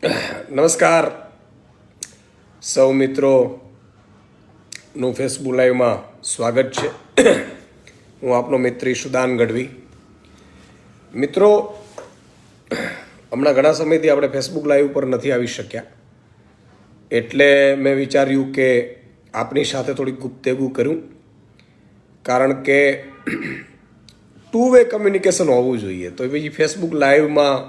નમસ્કાર સૌ મિત્રોનું ફેસબુક લાઈવમાં સ્વાગત છે. હું આપનો મિત્ર ઈશુદાન ગઢવી. મિત્રો, હમણાં ઘણા સમયથી આપણે ફેસબુક લાઈવ પર નથી આવી શક્યા, એટલે મેં વિચાર્યું કે આપની સાથે થોડીક ગુપ્તગુ કરું, કારણ કે ટુ વે કમ્યુનિકેશન હોવું જોઈએ. તો પછી ફેસબુક લાઈવમાં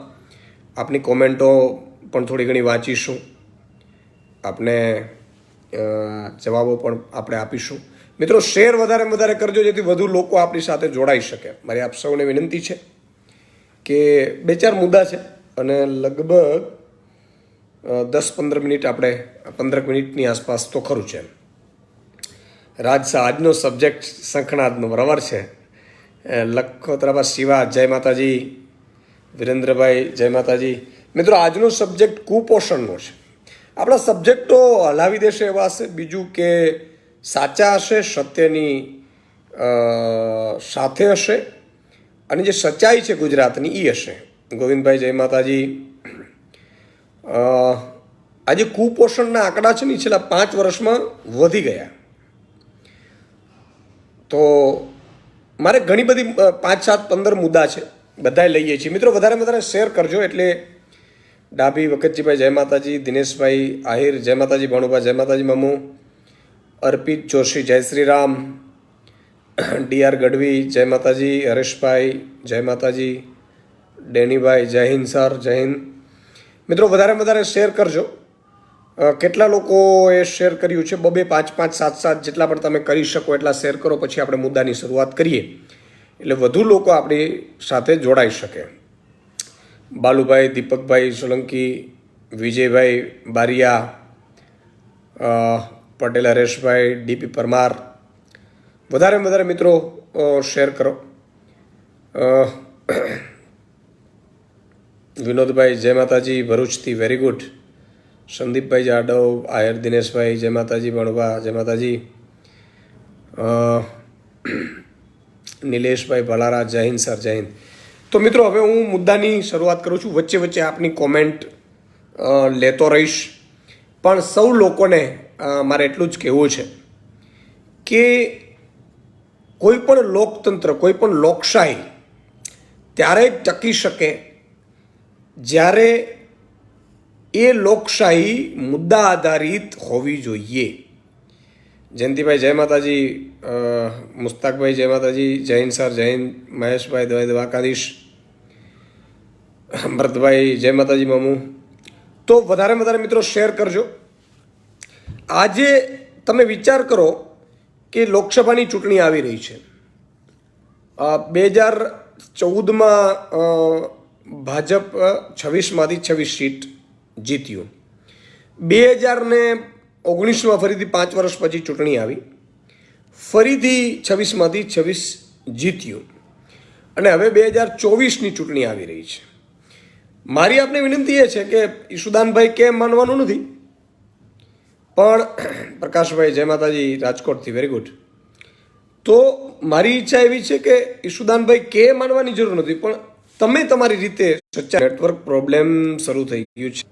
આપની કોમેન્ટો પણ થોડી ઘણી વાંચીશું, આપને જવાબો પણ આપણે આપીશું. મિત્રો, શેર વધારે કરજો, જેથી વધુ લોકો આપણી સાથે જોડાઈ શકે. મારી આપ સૌને વિનંતી છે કે 2-4 મુદ્દા છે અને લગભગ 10-15 મિનિટ, આપણે 15 મિનિટની આસપાસ તો ખરું છે. રાજસા આજનો સબ્જેક્ટ શંખનાદનો બરાબર છે. લખોતરાબા શિવા, જય માતાજી. વિરેન્દ્રભાઈ, જય માતાજી. મિત્રો, આજનો સબ્જેક્ટ કુપોષણનો છે. આપણા સબ્જેક્ટો હલાવી દેશે એવા હશે, બીજું કે સાચા હશે, સત્યની સાથે હશે, અને જે સચ્ચાઈ છે ગુજરાતની એ હશે. ગોવિંદભાઈ, જય માતાજી. આજે કુપોષણના આંકડા છે ને છેલ્લા 5 વર્ષમાં વધી ગયા. તો મારે ઘણી બધી 5-7-15 મુદ્દા છે, બધાએ લઈએ છીએ. મિત્રો, વધારે શેર કરજો. એટલે ડાભી વખતજીભાઈ, જય માતાજી. દિનેશભાઈ આહિર, જય માતાજી. ભાણુભાઈ, જય માતાજી. મમુ, અર્પિત જોશી, જય શ્રી રામ. ડીઆર ગઢવી, જય માતાજી. હરેશભાઈ, જય માતાજી. ડેનીભાઈ, જય હિન્દ સર, જય હિન્દ. મિત્રો, વધારે શેર કરજો. કેટલા લોકોએ શેર કર્યું છે? 2-5-5, 7-7 જેટલા પણ તમે કરી શકો એટલા શેર કરો. પછી આપણે મુદ્દાની શરૂઆત કરીએ, એટલે વધુ લોકો આપણી સાથે જોડાઈ શકે. બાલુભાઈ, દીપકભાઈ સોલંકી, વિજયભાઈ બારિયા, પટેલ હરેશભાઈ, ડીપી પરમાર, વધારે મિત્રો શેર કરો. વિનોદભાઈ, જય માતાજી. ભરૂચથી, વેરી ગુડ. સંદીપભાઈ જાડવ, આયર દિનેશભાઈ, જય માતાજી. ભણવા, જય માતાજી. નિલેશભાઈ ભલારા, જય હિન્દ સર, જય હિન્દ. તો મિત્રો, હવે હું મુદ્દાની શરૂઆત કરું છું. વચ્ચે આપની કોમેન્ટ લેતો રહીશ, પણ સૌ લોકોને મારે એટલું જ કહેવું છે કે કોઈ પણ લોકતંત્ર, કોઈ પણ લોકશાહી ત્યારે જ ટકી શકે જ્યારે એ લોકશાહી મુદ્દા આધારિત હોવી જોઈએ. જયંતિભાઈ, જય માતાજી. મુસ્તાકભાઈ, જય માતાજી. જય હિન્દ સર, જય હિન્દ. મહેશભાઈ, દ્વારકાધીશ. ભરતભાઈ, જય માતાજી. મમુ. તો વધારે મિત્રો શેર કરજો. આજે તમે વિચાર કરો કે લોકસભાની ચૂંટણી આવી રહી છે. 2014માં ભાજપ 26માંથી 26 સીટ જીત્યું. 2019માં ફરીથી 5 વર્ષ પછી ચૂંટણી આવી, ફરીથી 26માંથી 26 જીત્યું, અને હવે 2024ની ચૂંટણી આવી રહી છે. મારી આપને વિનંતી એ છે કે ઈશુદાનભાઈ કેમ માનવાનું નથી, પણ પ્રકાશભાઈ, જય માતાજી. રાજકોટથી, વેરી ગુડ. તો મારી ઈચ્છા એવી છે કે ઈશુદાનભાઈ કે માનવાની જરૂર નથી, પણ તમે તમારી રીતે સચ્ચા. નેટવર્ક પ્રોબ્લેમ શરૂ થઈ ગયું છે.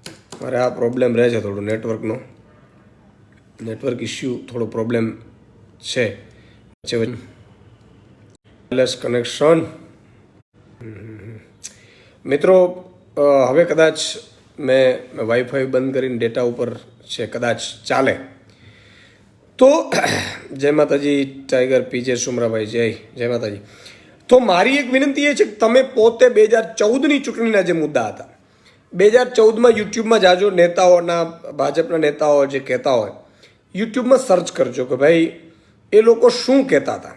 મારે આ પ્રોબ્લેમ રહે છે થોડું, નેટવર્ક ઇસ્યુ, થોડો પ્રોબ્લેમ છે. કનેક્શન. મિત્રો, હવે કદાચ મેં વાઈફાઈ બંધ કરીને ડેટા ઉપર છે, કદાચ ચાલે તો. જય માતાજી. ટાઈગર પીજે સુમરાભાઈ, જય માતાજી. તો મારી એક વિનંતી એ છે કે તમે પોતે 2014ની ચૂંટણીના જે મુદ્દા હતા, 2014માં યુટ્યુબમાં જાજો, નેતાઓના, ભાજપના નેતાઓ જે કહેતા હોય, યુટ્યુબમાં સર્ચ કરજો કે ભાઈ એ લોકો શું કહેતા હતા.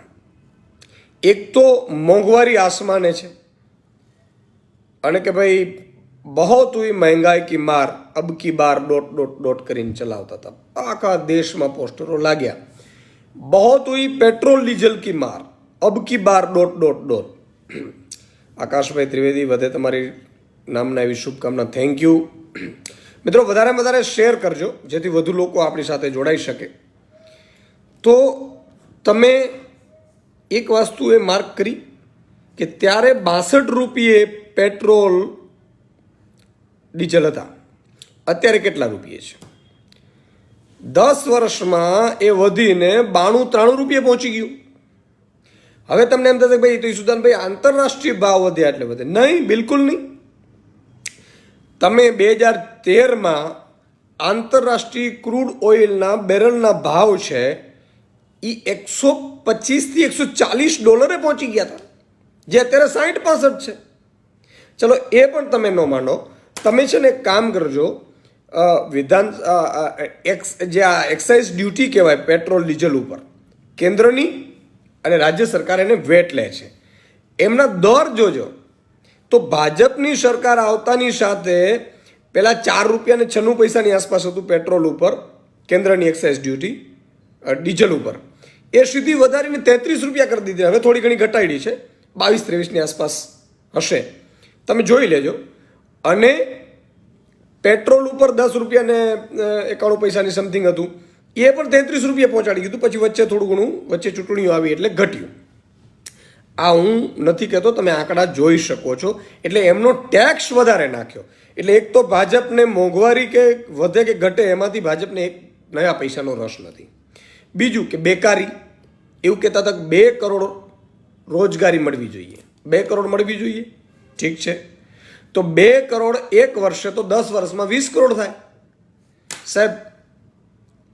એક તો મોંઘવારી આસમાને છે, અને કે ભાઈ બહોત હુઈ મહેંગાઈ કી માર, અબ કી બાર ... કરીને ચલાવતા હતા. આખા દેશમાં પોસ્ટરો લાગ્યા. બહોત હુઈ પેટ્રોલ ડીઝલ કી માર, અબ કી બાર ... આકાશભાઈ ત્રિવેદી, વધે તમારી નામના એવી શુભકામના. Thank you. મિત્રો, વધારે શેર કરજો, જેથી વધુ લોકો આપણી સાથે જોડાઈ શકે. તો તમે એક વસ્તુ એ માર્ક કરી કે ત્યારે 62 રૂપિયે પેટ્રોલ ડીઝલ હતા, અત્યારે કેટલા રૂપિયે છે? 10 વર્ષમાં એ વધીને 92-93 રૂપિયે પહોંચી ગયું. હવે તમને એમ થશે ભાઈ તો ઈસુદાનભાઈ આંતરરાષ્ટ્રીય ભાવ વધ્યા એટલે વધે. નહીં, બિલકુલ નહીં. તમે 2013માં આંતરરાષ્ટ્રીય ક્રૂડ ઓઇલના બેરલના ભાવ છે એ $125-140 પહોંચી ગયા હતા, જે અત્યારે 60-65 છે. ચલો એ પણ તમે ન માનો. તમે છે ને એક કામ કરજો, જે આ એક્સાઇઝ ડ્યુટી કહેવાય પેટ્રોલ ડીઝલ ઉપર, કેન્દ્રની અને રાજ્ય સરકાર એને વેટ લે છે, એમના દર જોજો તો ભાજપની સરકાર આવતાની સાથે પહેલાં ₹4.96 આસપાસ હતું પેટ્રોલ ઉપર, કેન્દ્રની એક્સાઇઝ ડ્યુટી ડીઝલ ઉપર, એ સીધી વધારીને ₹33 કરી દીધી. હવે થોડી ઘણી ઘટાડી છે, 22-23 આસપાસ હશે, તમે જોઈ લેજો. અને પેટ્રોલ ઉપર ₹10.91 સમથિંગ હતું, એ પણ ₹33 પહોંચાડી દીધું. પછી વચ્ચે થોડું ઘણું ચૂંટણીઓ આવી એટલે ઘટ્યું. આ હું નથી કહેતો, તમે આંકડા જોઈ શકો છો. એટલે એમનો ટેક્સ વધારે નાખ્યો એટલે એક તો ભાજપને મોંઘવારી કે વધે કે ઘટે એમાંથી ભાજપને એક નયા પૈસાનો રસ નથી. બીજું કે બેકારી, એવું કહેતા હતા કે 2 કરોડ રોજગારી મળવી જોઈએ, 2 કરોડ મળવી જોઈએ. ઠીક છે, તો 2 કરોડ એક વર્ષે તો 10 વર્ષમાં 20 કરોડ થાય. સાહેબ,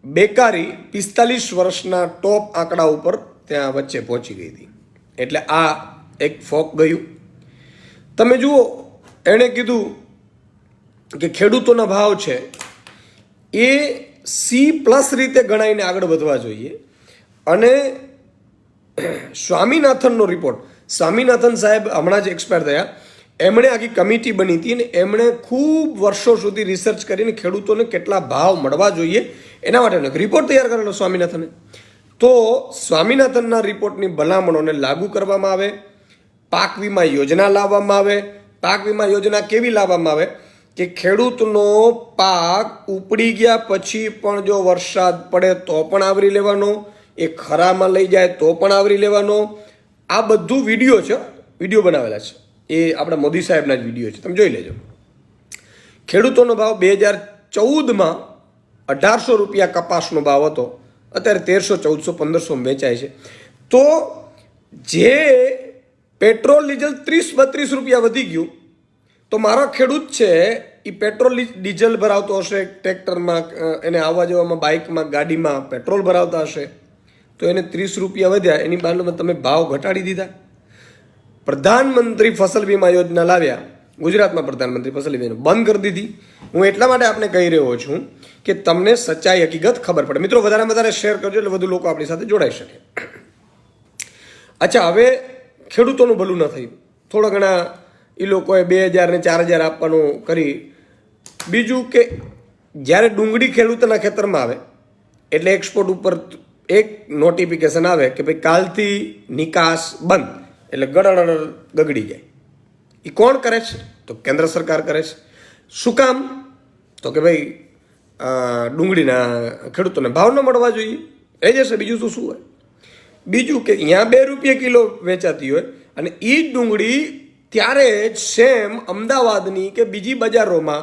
બેકારી 45 વર્ષના ટોપ આંકડા ઉપર ત્યાં વચ્ચે પહોંચી ગઈ હતી. એટલે આ એક ફોક ગયું. તમે જુઓ, એણે કીધું કે ખેડૂતોના ભાવ છે એ C+ રીતે ગણાઈને આગળ વધવા જોઈએ. અને સ્વામીનાથનનો રિપોર્ટ, સ્વામીનાથન સાહેબ હમણાં જ એક્સપાયર થયા, એમણે આખી કમિટી બની હતી અને એમણે ખૂબ વર્ષો સુધી રિસર્ચ કરીને ખેડૂતોને કેટલા ભાવ મળવા જોઈએ એના માટેનો એક રિપોર્ટ તૈયાર કરેલો સ્વામીનાથને. તો સ્વામીનાથનના રિપોર્ટની ભલામણોને લાગુ કરવામાં આવે, પાક વીમા યોજના લાવવામાં આવે. પાક વીમા યોજના કેવી લાવવામાં આવે કે ખેડૂતનો પાક ઉપડી ગયા પછી પણ જો વરસાદ પડે તો પણ આવરી લેવાનો, એ ખરામાં લઈ જાય તો પણ આવરી લેવાનો. આ બધું વિડીયો છે, વિડીયો બનાવેલા છે, એ આપણા મોદી સાહેબના જ વિડીયો છે, તમે જોઈ લેજો. ખેડૂતોનો ભાવ 2014માં ₹1800 કપાસનો ભાવ હતો, અત્યારે 1300, 1400, 1500 વેચાય છે. તો જે પેટ્રોલ ડીઝલ ₹30-32 વધી ગયું, તો મારો ખેડૂત છે એ પેટ્રોલ ડીઝલ ભરાવતો હશે, ટ્રેક્ટરમાં એને આવવા જવામાં, બાઇકમાં, ગાડીમાં પેટ્રોલ ભરાવતા હશે, તો એને ₹30 વધ્યા, એની બદલામાં તમે ભાવ ઘટાડી દીધા. પ્રધાનમંત્રી ફસલ વીમા યોજના લાવ્યા, ગુજરાતમાં પ્રધાનમંત્રી ફસલ વીમા બંધ કરી દીધી. હું એટલા માટે આપને કહી રહ્યો છું કે તમને સચ્ચાઈ હકીકત ખબર પડે. મિત્રો, વધારેમાં વધારે શેર કરજો એટલે વધુ લોકો આપણી સાથે જોડાઈ શકે. અચ્છા, હવે ખેડૂતોનું ભલું ન થયું, થોડા ઘણા એ લોકોએ 2000 ને 4000 આપવાનું કરી. બીજું કે જ્યારે ડુંગળી ખેડૂતોના ખેતરમાં આવે એટલે એક્સપોર્ટ ઉપર એક નોટિફિકેશન આવે કે ભાઈ કાલથી નિકાસ બંધ, એટલે ગગડી જાય. એ કોણ કરે છે? તો કેન્દ્ર સરકાર કરે છે. શું કામ? તો કે ભાઈ ડુંગળીના ખેડૂતોને ભાવ ન મળવા જોઈએ, એ જશે. બીજું તો શું હોય? બીજું કે અહીંયા ₹2 કિલો વેચાતી હોય અને એ ડુંગળી ત્યારે જ સેમ અમદાવાદની કે બીજી બજારોમાં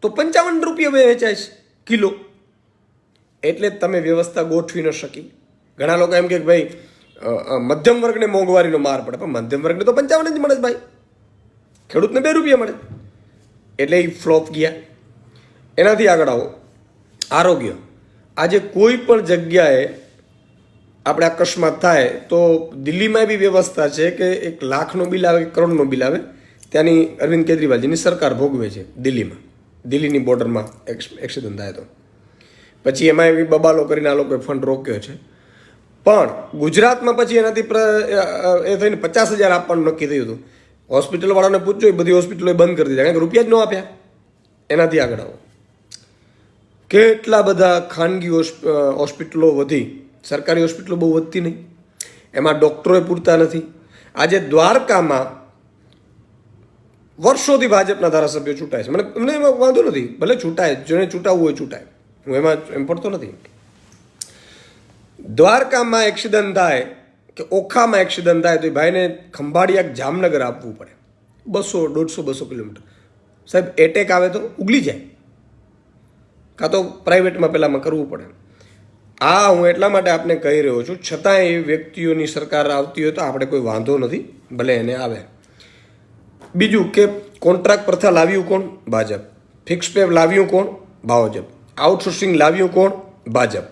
તો ₹55 વેચાય છે કિલો. એટલે તમે વ્યવસ્થા ગોઠવી ન શકી. ઘણા લોકો એમ કે ભાઈ મધ્યમ વર્ગને મોંઘવારીનો માર પડે, પણ મધ્યમ વર્ગને તો 55 જ મળે છે ભાઈ, ખેડૂતને ₹2 મળે. એટલે એ ફ્લોપ ગયા. એનાથી આગળ આવો, આરોગ્ય. આજે કોઈ પણ જગ્યાએ આપણે અકસ્માત થાય તો દિલ્હીમાં એવી વ્યવસ્થા છે કે 1 લાખનું બિલ આવે, 1 કરોડનું બિલ આવે, ત્યાંની અરવિંદ કેજરીવાલજીની સરકાર ભોગવે છે દિલ્હીમાં. દિલ્હીની બોર્ડરમાં એક્સિડન્ટ થાય તો પછી એમાં એવી બબાલો કરીને આ લોકોએ ફંડ રોક્યો છે. પણ ગુજરાતમાં પછી એનાથી એ થઈને 50,000 આપવાનું નક્કી થયું હતું. હોસ્પિટલવાળાને પૂછજો, એ બધી હોસ્પિટલોએ બંધ કરી દીધા, કારણ કે રૂપિયા જ ન આપ્યા. એનાથી આગળ આવો, કેટલા બધા ખાનગી હોસ્પિટલો વધી, સરકારી હોસ્પિટલો બહુ વધતી નહીં, એમાં ડૉક્ટરોએ પૂરતા નથી. આજે દ્વારકામાં વર્ષોથી ભાજપના ધારાસભ્યો ચૂંટાય છે, મને એમાં વાંધો નથી, ભલે ચૂંટાય, જેને ચૂંટાવવું હોય ચૂંટાય, હું એમાં એમ પડતો નથી. દ્વારકામાં એક્સિડન્ટ થાય કે ઓખામાં એક્સિડન્ટ થાય તો એ ભાઈને ખંભાળિયા જામનગર આપવું પડે, 100, 150, 200 કિલોમીટર. સાહેબ, એટેક આવે તો ઉગલી જાય, કાં તો પ્રાઇવેટમાં પહેલાંમાં કરવું પડે. આ હું એટલા માટે આપને કહી રહ્યો છું, છતાંય એ વ્યક્તિઓની સરકાર આવતી હોય તો આપણે કોઈ વાંધો નથી, ભલે એને આવે. બીજું કે કોન્ટ્રાક્ટ પ્રથા લાવ્યું કોણ? ભાજપ. ફિક્સ પે લાવ્યું કોણ? ભાજપ. આઉટસોર્સિંગ લાવ્યું કોણ? ભાજપ.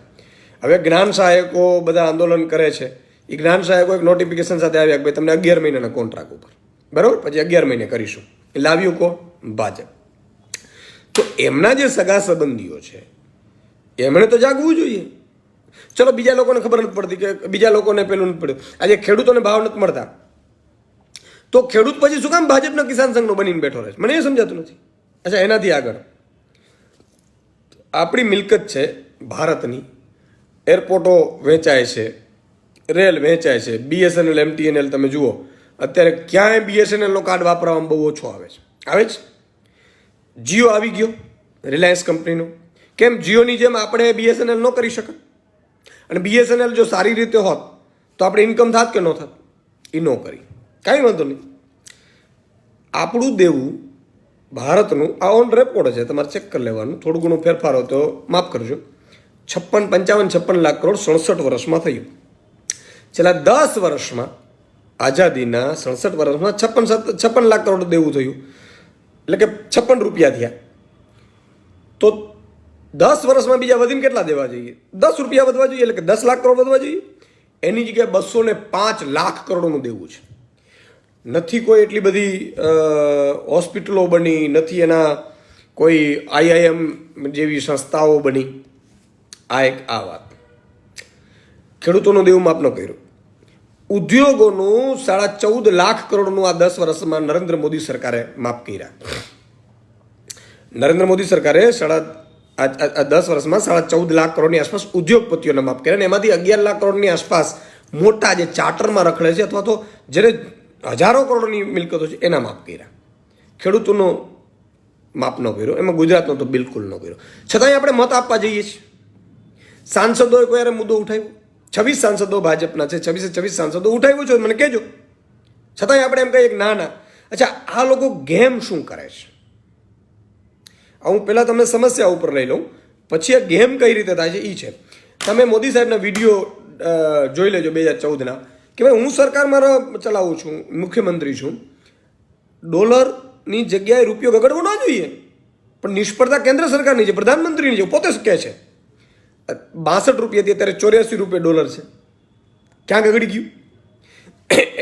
હવે જ્ઞાન સહાયકો બધા આંદોલન કરે છે, એ જ્ઞાન સહાયકો એક નોટિફિકેશન સાથે આવ્યા કે ભાઈ તમને 11 મહિનાના કોન્ટ્રાક્ટ ઉપર, બરાબર, પછી 11 મહિને કરીશું. એ લાવ્યું કોણ? ભાજપ. તો એમના જે સગા સંબંધીઓ છે એમણે તો જાગવું જોઈએ. ચલો બીજા લોકોને ખબર નથી પડતી કે બીજા લોકોને પેલું નથી પડ્યું, આજે ખેડૂતોને ભાવ નથી મળતા, તો ખેડૂત પછી શું કામ ભાજપના કિસાન સંઘનો બનીને બેઠો રહે છે? મને એ સમજાતું નથી. અચ્છા, એનાથી આગળ આપણી મિલકત છે ભારતની, એરપોર્ટો વેચાય છે, રેલ વેચાય છે, BSNL MTNL તમે જુઓ અત્યારે ક્યાંય BSNLનો કાર્ડ વાપરવામાં બહુ ઓછો આવે છે. જીઓ આવી ગયો રિલાયન્સ કંપનીનો, કેમ જીઓની જેમ આપણે BSNL ન કરી શકત? અને BSNL જો સારી રીતે હોત તો આપણે ઇન્કમ થાત કે ન થાત? એ ન કરી, કાંઈ વાંધો નહીં. આપણું દેવું ભારતનું આ ઓન રેકોર્ડ છે, તમારે ચેક કરી લેવાનું, થોડું ઘણું ફેરફાર હોય તો માફ કરજો. 56 લાખ કરોડ 67 વર્ષમાં થયું. છેલ્લા 10 વર્ષમાં આઝાદીના 67 વર્ષમાં 56 લાખ કરોડ દેવું થયું, એટલે કે 56 રૂપિયા થયા. તો 10 વર્ષમાં બીજા વધીને કેટલા દેવા જોઈએ? 10 રૂપિયા વધવા જોઈએ, એટલે કે 10 લાખ કરોડ વધવા જોઈએ. એની જગ્યાએ 205 લાખ કરોડનું દેવું છે. નથી કોઈ એટલી બધી હોસ્પિટલો બની, નથી એના કોઈ IIM જેવી સંસ્થાઓ બની. આ વાત ખેડૂતોનું દેવું માફ ન કર્યું. ઉદ્યોગોનું 14.5 લાખ કરોડનું આ 10 વર્ષમાં નરેન્દ્ર મોદી સરકારે માફ કર્યા. નરેન્દ્ર મોદી સરકારે 10 વર્ષમાં 14.5 લાખ કરોડની આસપાસ ઉદ્યોગપતિઓને માફ કર્યા, અને એમાંથી 11 લાખ કરોડની આસપાસ મોટા જે ચાર્ટરમાં રખડે છે અથવા તો જેને હજારો કરોડની મિલકતો છે એના માફ કર્યા. ખેડૂતોનો માફ ન કર્યો, એમાં ગુજરાતનો તો બિલકુલ ન કર્યો. છતાંય આપણે મત આપવા જઈએ છીએ. સાંસદોએ કોઈ યારે મુદ્દો ઉઠાવ્યો? 26 સાંસદો ભાજપના છે, 26 સાંસદો ઉઠાવ્યું છે, મને કહેજો. છતાંય આપણે એમ કહીએ કે ના. અચ્છા, આ લોકો ગેમ શું કરે છે? હું પહેલાં તમને સમસ્યા ઉપર લઈ લઉં, પછી આ ગેમ કઈ રીતે થાય છે એ છે. તમે મોદી સાહેબના વિડીયો જોઈ લેજો 2014ના, કે ભાઈ હું સરકારમાં ચલાવું છું, મુખ્યમંત્રી છું, ડોલરની જગ્યાએ રૂપિયો ગગડવો ના જોઈએ, પણ નિષ્ફળતા કેન્દ્ર સરકારની છે, પ્રધાનમંત્રીની છે, પોતે કહે છે. 62 રૂપિયાથી અત્યારે 84 રૂપિયા ડોલર છે. ક્યાં ગગડી ગયું?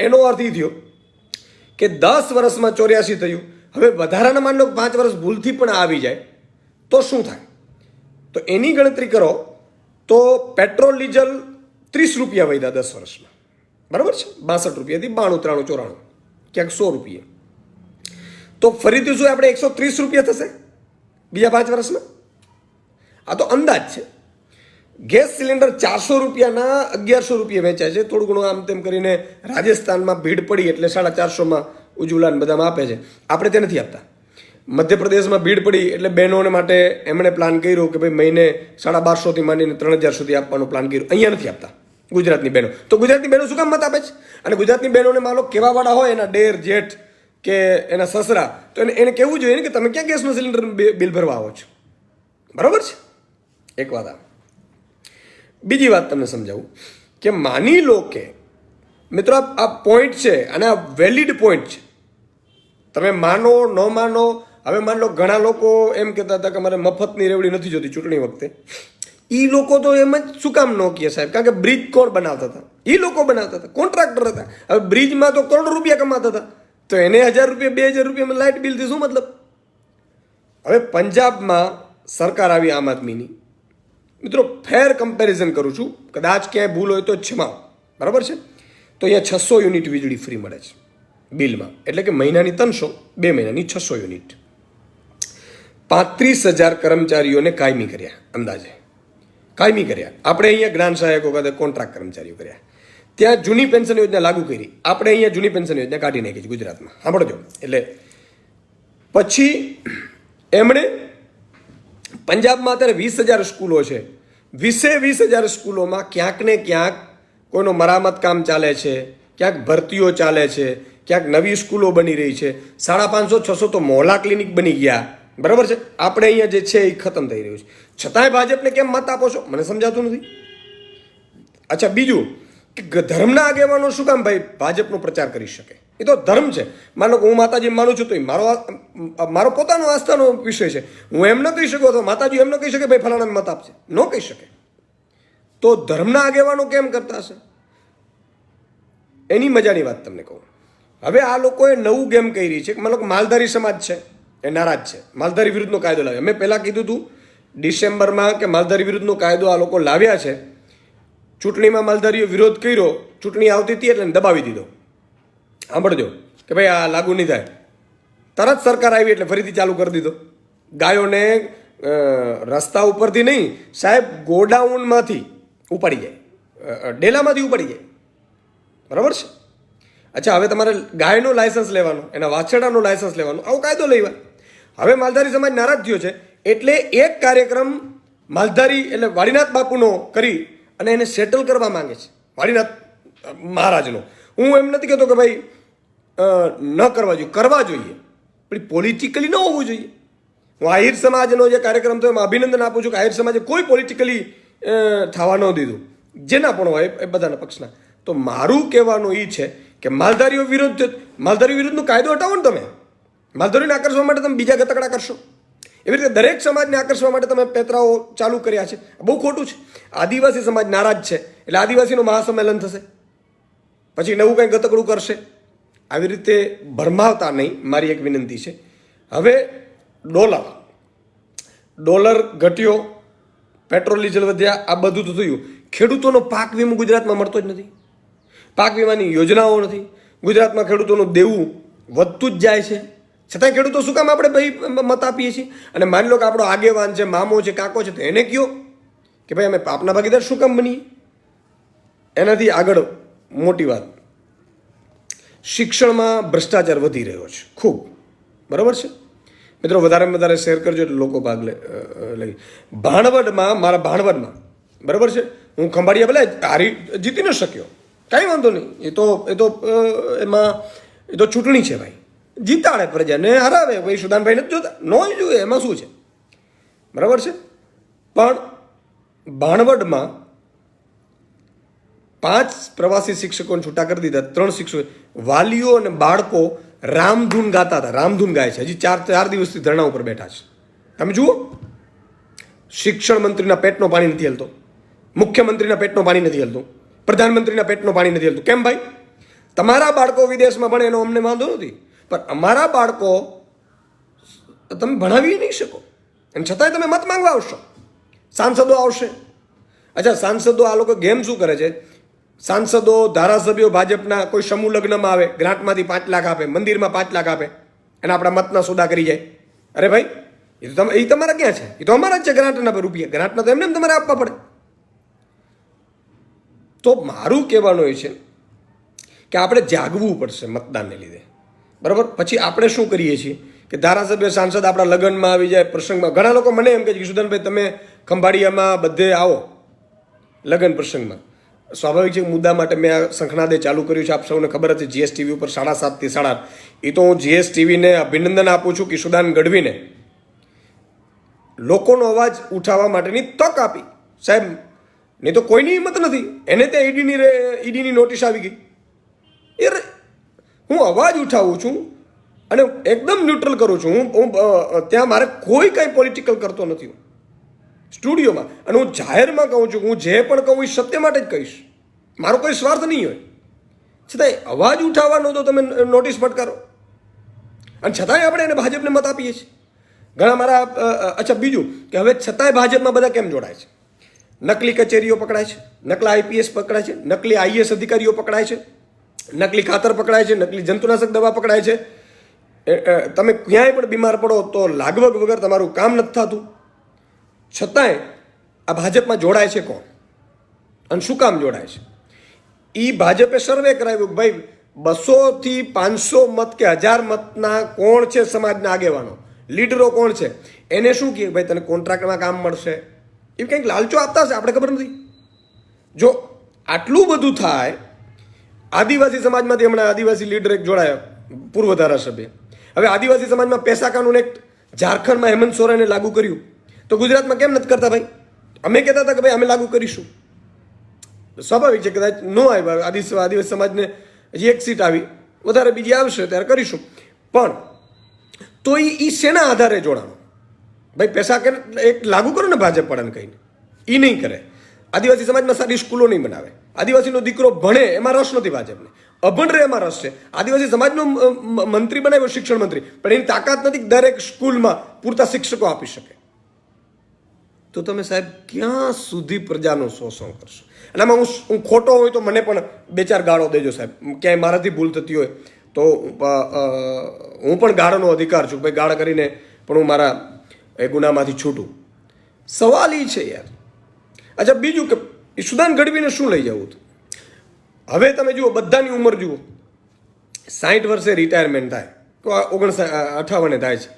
એનો અર્થ એ થયો કે 10 વર્ષમાં 84 થયું. હવે વધારાના માન લો 5 વર્ષ ભૂલથી પણ આવી જાય તો શું થાય? તો એની ગણતરી કરો તો પેટ્રોલ ડીઝલ 30 રૂપિયા વધ્યા 10 વર્ષમાં, બરાબર છે? 62 રૂપિયાથી 92, 93, 94, ક્યાંક 100 રૂપિયા. તો ફરીથી શું આપણે 130 રૂપિયા થશે બીજા 5 વર્ષમાં? આ તો અંદાજ છે. ગેસ સિલિન્ડર 400 રૂપિયાના 1100 રૂપિયા વેચાય છે. થોડું ઘણું આમ તેમ કરીને રાજસ્થાનમાં ભીડ પડી એટલે 450માં ઉજ્જવલાને બધામાં આપે છે, આપણે તે નથી આપતા. મધ્યપ્રદેશમાં ભીડ પડી એટલે બહેનોને માટે એમણે પ્લાન કર્યો કે ભાઈ મહિને 1250થી માંડીને 3000 સુધી આપવાનો પ્લાન કર્યો. અહીંયા નથી આપતા ગુજરાતની બહેનો. તો ગુજરાતની બહેનો શું કામ મત આપે છે? અને ગુજરાતની બહેનોને માનો કેવાવાળા હોય એના ડેર જેઠ કે એના સસરા, તો એને કહેવું જોઈએ ને કે તમે ક્યાં ગેસનું સિલિન્ડર બિલ ભરવા આવો છો, બરાબર છે? એક વાત આ. બીજી વાત તમને સમજાવું કે માની લો કે મિત્રો આ પોઈન્ટ છે અને આ વેલિડ પોઈન્ટ છે, તમે માનો ન માનો. હવે માની લો ઘણા લોકો એમ કહેતા હતા કે અમારે મફતની રેવડી નથી જોતી ચૂંટણી વખતે. એ લોકો તો એમ જ શું કામ ન કહે સાહેબ? કારણ કે બ્રિજ કોણ બનાવતા હતા? એ લોકો બનાવતા હતા, કોન્ટ્રાક્ટર હતા. હવે બ્રિજમાં તો કરોડ રૂપિયા કમાતા હતા, તો એને 1000 રૂપિયા 2000 રૂપિયામાં લાઇટ બિલથી શું મતલબ? હવે પંજાબમાં સરકાર આવી આમ આદમીની, મિત્રો ફેર કમ્પેરિઝન કરું છું, કદાચ ક્યાંય ભૂલ હોય તો ક્ષમા, બરાબર છે? તો અહીંયા 600 યુનિટ વીજળી ફ્રી મળે છે બિલમાં, એટલે કે મહિનાની 300, 2 મહિનાની 600 યુનિટ. 35,000 કર્મચારીઓને કાયમી કર્યા, અંદાજે કાયમી કર્યા. આપણે અહીંયા જ્ઞાન સહાયકો ખાતે કોન્ટ્રાક્ટ કર્મચારીઓ કર્યા. ત્યાં જૂની પેન્શન યોજના લાગુ કરી, આપણે અહીંયા જૂની પેન્શન યોજના કાઢી નાખી છે ગુજરાતમાં. સાંભળજો. એટલે પછી એમણે પંજાબમાં અત્યારે 20,000 સ્કૂલો છે. 20,000 સ્કૂલોમાં ક્યાંક ને ક્યાંક કોઈનો મરામત કામ ચાલે છે, ક્યાંક ભરતીઓ ચાલે છે, ક્યાંક નવી સ્કૂલો બની રહી છે. 550, 600 તો મોહલ્લા ક્લિનિક બની ગયા, બરાબર છે, આપણે અહીંયા જે છે એ ખતમ થઈ રહ્યું છે, છતાંય ભાજપને કેમ મત આપો છો મને સમજાતું નથી. અચ્છા, બીજું કે ધર્મના આગેવાનો શું કામ ભાઈ ભાજપનો પ્રચાર કરી શકે? એ તો ધર્મ છે. માનો કે હું માતાજી માનું છું તો એ મારો પોતાનો આસ્થાનો વિષય છે. હું એમ ન કહી શકું અથવા માતાજી એમ ન કહી શકે ભાઈ ફલાણાને મત આપશે, ન કહી શકે. તો ધર્મના આગેવાનો કેમ કરતા હશે? એની મજાની વાત તમને કહું. હવે આ લોકોએ નવું ગેમ કરી છે. માનો કે માલધારી સમાજ છે એ નારાજ છે, માલધારી વિરુદ્ધનો કાયદો લાવ્યો. મેં પહેલાં કીધું હતું ડિસેમ્બરમાં કે માલધારી વિરુદ્ધનો કાયદો આ લોકો લાવ્યા છે. ચૂંટણીમાં માલધારીઓ વિરોધ કર્યો, ચૂંટણી આવતી હતી એટલે દબાવી દીધો. સાંભળજો કે ભાઈ આ લાગુ નહીં થાય. તરત સરકાર આવી એટલે ફરીથી ચાલુ કરી દીધો. ગાયોને રસ્તા ઉપરથી નહીં સાહેબ, ગોડાઉનમાંથી ઉપાડી જાય, ડેલામાંથી ઉપાડી જાય. બરાબર છે? અચ્છા, હવે તમારે ગાયનું લાયસન્સ લેવાનું, એના વાછરડાનું લાયસન્સ લેવાનું, આવો કાયદો લેવા. હવે માલધારી સમાજ નારાજ થયો છે એટલે એક કાર્યક્રમ માલધારી એટલે વાડીનાથ બાપુનો કરી અને એને સેટલ કરવા માંગે છે, વાડીનાથ મહારાજનો. હું એમ નથી કહેતો કે ભાઈ ન કરવા જોઈએ, કરવા જોઈએ, પણ પોલિટિકલી ન હોવું જોઈએ. હું આહિર સમાજનો જે કાર્યક્રમ થયો એમાં અભિનંદન આપું છું કે આહિર સમાજે કોઈ પોલિટિકલી થવા ન દીધું, જેના પણ હોય એ બધાના પક્ષના. તો મારું કહેવાનું એ છે કે માલધારીઓ વિરુદ્ધનો કાયદો હટાવો ને તમે. માલધારીઓને આકર્ષવા માટે તમે બીજા ગતકડા કરશો. એવી રીતે દરેક સમાજને આકર્ષવા માટે તમે પેતરાઓ ચાલુ કર્યા છે, બહુ ખોટું છે. આદિવાસી સમાજ નારાજ છે એટલે આદિવાસીનું મહાસંમેલન થશે, પછી નવું કંઈ ગતકડું કરશે. આવી રીતે ભરમાવતા નહીં, મારી એક વિનંતી છે. હવે ડોલર ઘટ્યો, પેટ્રોલ ડીઝલ વધ્યા, આ બધું તો થયું. ખેડૂતોનો પાક વીમો ગુજરાતમાં મળતો જ નથી, પાક વીમાની યોજનાઓ નથી. ગુજરાતમાં ખેડૂતોનું દેવું વધતું જ જાય છે, છતાંય ખેડૂતો શું કામ આપણે ભાઈ મત આપીએ છીએ? અને માની લો કે આપણો આગેવાન છે, મામો છે, કાકો છે, તો એને કહો કે ભાઈ અમે પાપના ભાગીદાર શું કામ બનીએ? એનાથી આગળ મોટી વાત, શિક્ષણમાં ભ્રષ્ટાચાર વધી રહ્યો છે ખૂબ. બરાબર છે મિત્રો? વધારેમાં વધારે શેર કરજો એટલે લોકો ભાગ લઈ. મારા ભાણવડમાં બરાબર છે, હું ખંભાળિયા ભલે જીતી ન શક્યો, કાંઈ વાંધો નહીં. એ તો ચૂંટણી છે ભાઈ, જીતાડે પ્રજાને, હરાવે. ભાઈ સુદાનભાઈ નથી જોતા, ન જોઈએ, એમાં શું છે? બરાબર છે. પણ ભાણવડમાં 5 પ્રવાસી શિક્ષકોને છૂટા કરી દીધા. 3 શિક્ષકો, વાલીઓ અને બાળકો રામધૂન ગાતા હતા, રામધૂન ગાય છે. હજી 4 દિવસથી ધરણા ઉપર બેઠા છે. તમે જુઓ, શિક્ષણ મંત્રીના પેટનો પાણી નથી હલતો, મુખ્યમંત્રીના પેટનો પાણી નથી હલતું, પ્રધાનમંત્રીના પેટનો પાણી નથી હલતું. કેમ ભાઈ? તમારા બાળકો વિદેશમાં ભણે એનો અમને વાંધો નથી, પણ અમારા બાળકો તમે ભણાવી નહીં શકો અને છતાંય તમે મત માંગવા આવશો. સાંસદો આવશે. અચ્છા, સાંસદો આ લોકો ગેમ શું કરે છે? સાંસદો, ધારાસભ્યો ભાજપના કોઈ સમૂહ લગ્નમાં આવે, ગ્રાન્ટમાંથી 5 લાખ આપે, મંદિરમાં 5 લાખ આપે અને આપણા મતના સોદા કરી જાય. અરે ભાઈ, એ તમારા ક્યાં છે? એ તો અમારા જ છે. ગ્રાન્ટના રૂપિયા, ગ્રાન્ટના તો એમને તમારે આપવા પડે. તો મારું કહેવાનું એ છે કે આપણે જાગવું પડશે મતદાનને લીધે. બરાબર? પછી આપણે શું કરીએ છીએ કે ધારાસભ્ય, સાંસદ આપણા લગ્નમાં આવી જાય, પ્રસંગમાં. ઘણા લોકો મને એમ કહે છે કે સુદાનભાઈ તમે ખંભાળિયામાં બધે આવો લગ્ન પ્રસંગમાં. સ્વાભાવિક છે, મુદ્દા માટે મેં આ શંખનાદે ચાલુ કર્યું છે. આપ સૌને ખબર હતી જીએસટીવી ઉપર 7:30 થી 8:30. એ તો હું જીએસટીવીને અભિનંદન આપું છું, કિશોરદાન ગઢવીને લોકોનો અવાજ ઉઠાવવા માટેની તક આપી. સાહેબ, નહીં તો કોઈની હિંમત નથી. એને ત્યાં ઈડીની નોટિસ આવી ગઈ. હું અવાજ ઉઠાવું છું અને એકદમ ન્યુટ્રલ કરું છું. હું ત્યાં મારે કોઈ કાંઈ પોલિટિકલ કરતો નથી. હું સ્ટુડિયોમાં અને હું જાહેરમાં કહું છું, હું જે પણ કહું એ સત્ય માટે જ કહીશ. મારો કોઈ સ્વાર્થ નહીં હોય. છતાંય અવાજ ઉઠાવવાનો તો તમે નોટિસ ફટકારો અને છતાંય આપણે એને ભાજપને મત આપીએ છીએ. ઘણા મારા અચ્છા, બીજું કે હવે છતાંય ભાજપમાં બધા કેમ જોડાય છે? નકલી કચેરીઓ પકડાય છે, નકલા આઈપીએસ પકડાય છે, નકલી આઈએસ અધિકારીઓ પકડાય છે, નકલી ખાતર પકડાય છે, નકલી જંતુનાશક દવા પકડાય છે. તમે ક્યાંય પણ બીમાર પડો તો લાગવગ વગર તમારું કામ નથી થતું. છતાંય આ ભાજપમાં જોડાય છે કોણ અને શું કામ જોડાય છે? એ ભાજપે સર્વે કરાવ્યું કે ભાઈ 200 થી 500 મત કે 1000 મતના કોણ છે સમાજના આગેવાનો, લીડરો કોણ છે, એને શું કહે ભાઈ તને કોન્ટ્રાક્ટમાં કામ મળશે, એ કંઈક લાલચો આપતા હશે, આપણે ખબર નથી. જો આટલું બધું થાય, આદિવાસી સમાજમાંથી હમણાં આદિવાસી લીડર એક જોડાયા, પૂર્વ ધારાસભ્ય. હવે આદિવાસી સમાજમાં પૈસા કાનૂન એક્ટ ઝારખંડમાં હેમંત સોરેને લાગુ કર્યું, તો ગુજરાતમાં કેમ નથી કરતા ભાઈ? અમે કહેતા હતા કે ભાઈ અમે લાગુ કરીશું. સ્વાભાવિક છે, કદાચ ન આવ્યા આદિવાસી સમાજને હજી એક સીટ આવી, વધારે બીજી આવશે ત્યારે કરીશું. પણ તો એ શેના આધારે જોડાણો? ભાઈ પૈસા કે એક લાગુ કરો ને ભાજપ વાળાને કહીને, એ નહીં કરે. આદિવાસી સમાજમાં સારી સ્કૂલો નહીં બનાવે. આદિવાસીનો દીકરો ભણે એમાં રસ નથી ભાજપને, અભણ રહે એમાં રસ છે. આદિવાસી સમાજનો મંત્રી બનાવ્યો, શિક્ષણ મંત્રી, પણ એની તાકાત નથી દરેક સ્કૂલમાં પૂરતા શિક્ષકો આપી શકે. તો તમે સાહેબ ક્યાં સુધી પ્રજાનું શોષણ કરશો? અને આમાં હું ખોટો હોય તો મને પણ 2-4 ગાળો દેજો સાહેબ, ક્યાંય મારાથી ભૂલ થતી હોય તો હું પણ ગાળાનો અધિકાર છું. ભાઈ ગાળા કરીને પણ હું મારા એ ગુનામાંથી છૂટું. સવાલ એ છે યાર. અચ્છા, બીજું કે ઈશુદાન ગઢવીને શું લઈ જવું હતું? હવે તમે જુઓ, બધાની ઉંમર જુઓ, 60 વર્ષે રિટાયરમેન્ટ થાય તો 58 થાય છે.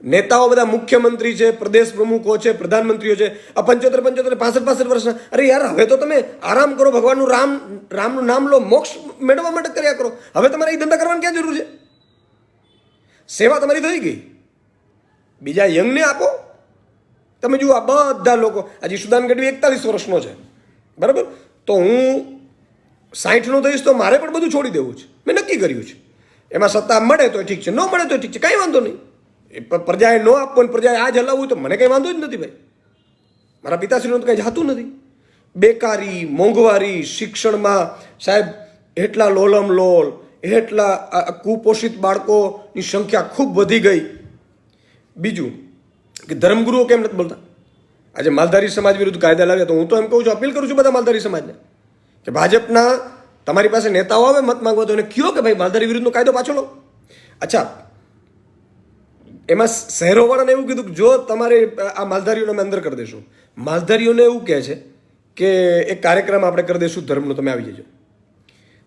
નેતાઓ બધા મુખ્યમંત્રી છે, પ્રદેશ પ્રમુખો છે, પ્રધાનમંત્રીઓ છે, આ 75, 65 વર્ષના. અરે યાર, હવે તો તમે આરામ કરો, ભગવાનનું રામનું નામ લો, મોક્ષ મેળવવા માટે કર્યા કરો. હવે તમારે એ ધંધા કરવાની ક્યાં જરૂર છે? સેવા તમારી થઈ ગઈ, બીજા યંગને આપો. તમે જુઓ, આ બધા લોકો, આજે ઈશુદાન ગઢવી 41 વર્ષનો છે, બરાબર? તો હું 60નો થઈશ તો મારે પણ બધું છોડી દેવું છે. મેં નક્કી કર્યું છે. એમાં સત્તા મળે તો ઠીક છે, ન મળે તો ઠીક છે, કાંઈ વાંધો નહીં. પ્રજાએ ન આપવું, પ્રજાએ આ જ હલાવવું તો મને કંઈ વાંધો જ નથી ભાઈ. મારા પિતાશ્રીનું તો કંઈ જાતું નથી. બેકારી, મોંઘવારી, શિક્ષણમાં સાહેબ એટલા લોલમ લોલ, એટલા કુપોષિત બાળકોની સંખ્યા ખૂબ વધી ગઈ. બીજું કે ધર્મગુરુઓ કેમ નથી બોલતા? આજે માલધારી સમાજ વિરુદ્ધ કાયદા લાવ્યા, તો હું તો એમ કહું છું, અપીલ કરું છું બધા માલધારી સમાજને કે ભાજપના તમારી પાસે નેતાઓ આવે મત માંગવા, તો એને કહો કે ભાઈ માલધારી વિરુદ્ધનો કાયદો પાછો લો. અચ્છા, એમાં શહેરોવાળાને એવું કીધું કે જો તમારે આ માલધારીઓને અમે અંદર કરી દઈશું. માલધારીઓને એવું કહે છે કે એક કાર્યક્રમ આપણે કરી દઈશું ધર્મનો, તમે આવી જજો.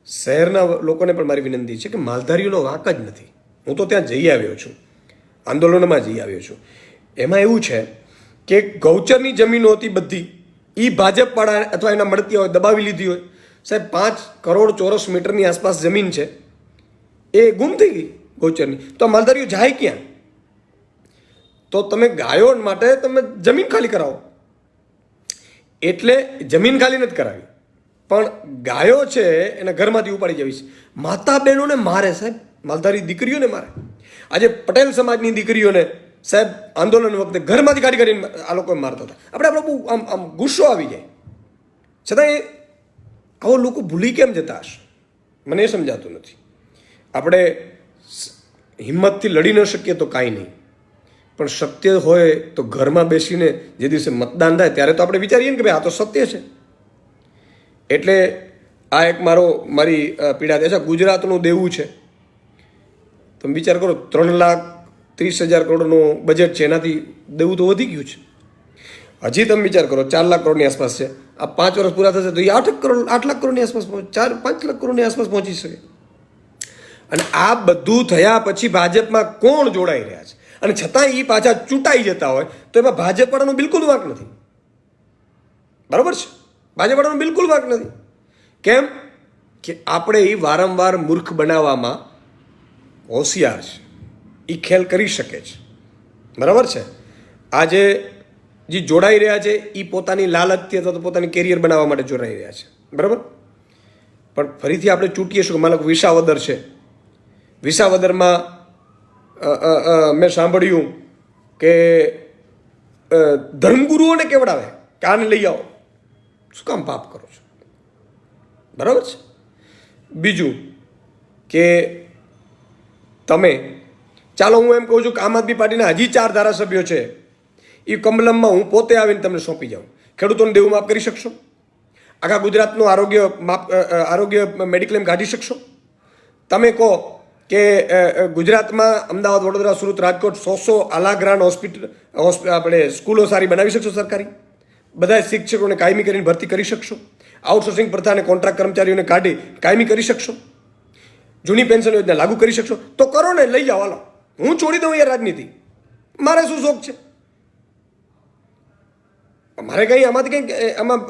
શહેરના લોકોને પણ મારી વિનંતી છે કે માલધારીઓનો વાંક જ નથી. હું તો ત્યાં જઈ આવ્યો છું, આંદોલનમાં જઈ આવ્યો છું. એમાં એવું છે કે ગૌચરની જમીનો હતી બધી, એ ભાજપવાળા અથવા એના મળતી હોય, દબાવી લીધી હોય. સાહેબ 5 કરોડ ચોરસ મીટરની આસપાસ જમીન છે, એ ગુમ થઈ ગઈ ગૌચરની. તો આ માલધારીઓ જાય ક્યાં? તો તમે ગાયો માટે તમે જમીન ખાલી કરાવો. એટલે જમીન ખાલી નથી કરાવી, પણ ગાયો છે એને ઘરમાંથી ઉપાડી જવી છે. માતા બહેનોને મારે સાહેબ, માલધારી દીકરીઓને મારે. આજે પટેલ સમાજની દીકરીઓને સાહેબ આંદોલન વખતે ઘરમાંથી કાઢીને આ લોકો મારતા હતા. આપણે બહુ આમ ગુસ્સો આવી જાય. છતાં એ આવો લોકો ભૂલી કેમ જતા હશે મને એ સમજાતું નથી. આપણે હિંમતથી લડી ન શકીએ તો કાંઈ નહીં, પણ સત્ય હોય તો ઘરમાં બેસીને જે દિવસે મતદાન થાય ત્યારે તો આપણે વિચારીએ ને કે ભાઈ આ તો સત્ય છે. એટલે આ એક મારી પીડા છે. ગુજરાતનું દેવું છે, તમે વિચાર કરો, 3,30,000 કરોડનું બજેટ છે, એનાથી દેવું તો વધી ગયું છે. હજી તમે વિચાર કરો 4 લાખ કરોડની આસપાસ છે. આ 5 વર્ષ પૂરા થશે તો એ 8 લાખ કરોડની આસપાસ 4-5 લાખ કરોડની આસપાસ પહોંચી શકે. અને આ બધું થયા પછી ભાજપમાં કોણ જોડાઈ રહ્યા છે, અને છતાં એ પાછા ચૂંટાઈ જતા હોય તો એમાં ભાજપવાળાનો બિલકુલ વાંક નથી. બરાબર છે, ભાજપવાળાનો બિલકુલ વાંક નથી. કેમ કે આપણે એ વારંવાર મૂર્ખ બનાવવામાં હોશિયાર છે, એ ખેલ કરી શકે છે. બરાબર છે. આજે જે જોડાઈ રહ્યા છે એ પોતાની લાલચથી અથવા તો પોતાની કેરિયર બનાવવા માટે જોડાઈ રહ્યા છે. બરાબર. પણ ફરીથી આપણે ચૂંટીએ શું? માનો વિસાવદર છે, વિસાવદરમાં મેં સાંભળ્યું કે ધર્મગુરુઓને કેવડાવે કે આને લઈ આવો. શું કામ પાપ કરો છો? બરાબર છે. બીજું કે તમે, ચાલો હું એમ કહું છું કે આમ આદમી પાર્ટીના હજી 4 ધારાસભ્યો છે, એ કમલમમાં હું પોતે આવીને તમને સોંપી જાઉં. ખેડૂતોને દેવું માફ કરી શકશો? આખા ગુજરાતનું આરોગ્ય મેડિક્લેમ કાઢી શકશો? તમે કહો કે ગુજરાતમાં અમદાવાદ, વડોદરા, સુરત, રાજકોટ 100 આલાગ્રાન હોસ્પિટલ આપણે સ્કૂલો સારી બનાવી શકશો? સરકારી બધા શિક્ષકોને કાયમી કરીને ભરતી કરી શકશો? આઉટસોર્સિંગ પ્રથાને કોન્ટ્રાક્ટ કર્મચારીઓને કાઢી કાયમી કરી શકશો? જૂની પેન્શન યોજના લાગુ કરી શકશો? તો કરો ને, લઈ જાઓ. હાલો, હું છોડી દઉં યાર રાજનીતિ. મારે શું શોખ છે? મારે કંઈ આમાંથી કંઈક આમાં